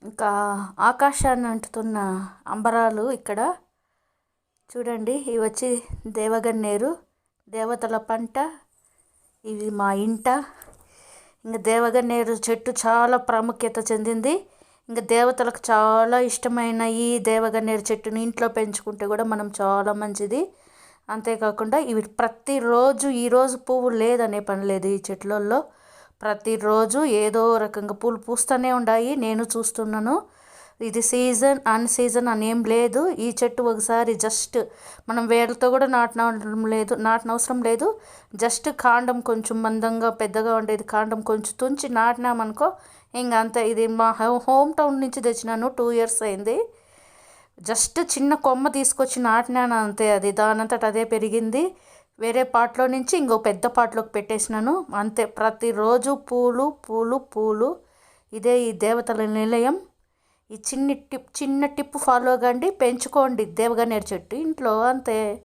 ఇంకా ఆకాశాన్ని అంటుతున్న అంబరాలు ఇక్కడ చూడండి. ఇవి వచ్చి దేవగన్నేరు, దేవతల పంట. ఇది మా ఇంట. ఇంకా దేవగన్నేరు చెట్టు చాలా ప్రాముఖ్యత చెందింది. ఇంకా దేవతలకు చాలా ఇష్టమైన ఈ దేవగన్నేరు చెట్టుని ఇంట్లో పెంచుకుంటే కూడా మనం చాలా మంచిది. అంతేకాకుండా ఇవి ప్రతిరోజు ఈరోజు పువ్వు లేదనే పని లేదు. ఈ చెట్లల్లో ప్రతిరోజు ఏదో రకంగా పూలు పూస్తూనే ఉన్నాయి. నేను చూస్తున్నాను. ఇది సీజన్ అన్ సీజన్ అని ఏం లేదు. ఈ చెట్టు ఒకసారి జస్ట్ మనం వేర్లతో కూడా నాటనవసరం లేదు. జస్ట్ కాండం కొంచెం మందంగా పెద్దగా ఉండేది కాండం కొంచెం తుంచి నాటినామనుకో ఇంకా అంతే. ఇది మా హోమ్ టౌన్ నుంచి తెచ్చినాను. 2 years అయింది. జస్ట్ చిన్న కొమ్మ తీసుకొచ్చి నాటినాను అంతే. అది దానంతట అదే పెరిగింది. వేరే పాట్లో నుంచి ఇంకో పెద్ద పాట్లోకి పెట్టేసినాను అంతే. ప్రతిరోజు పూలు పూలు పూలు. ఇదే ఈ దేవతల నిలయం. ఈ చిన్న టిప్ ఫాలో కండి, పెంచుకోండి దేవగన్నేరు చెట్టు ఇంట్లో అంతే.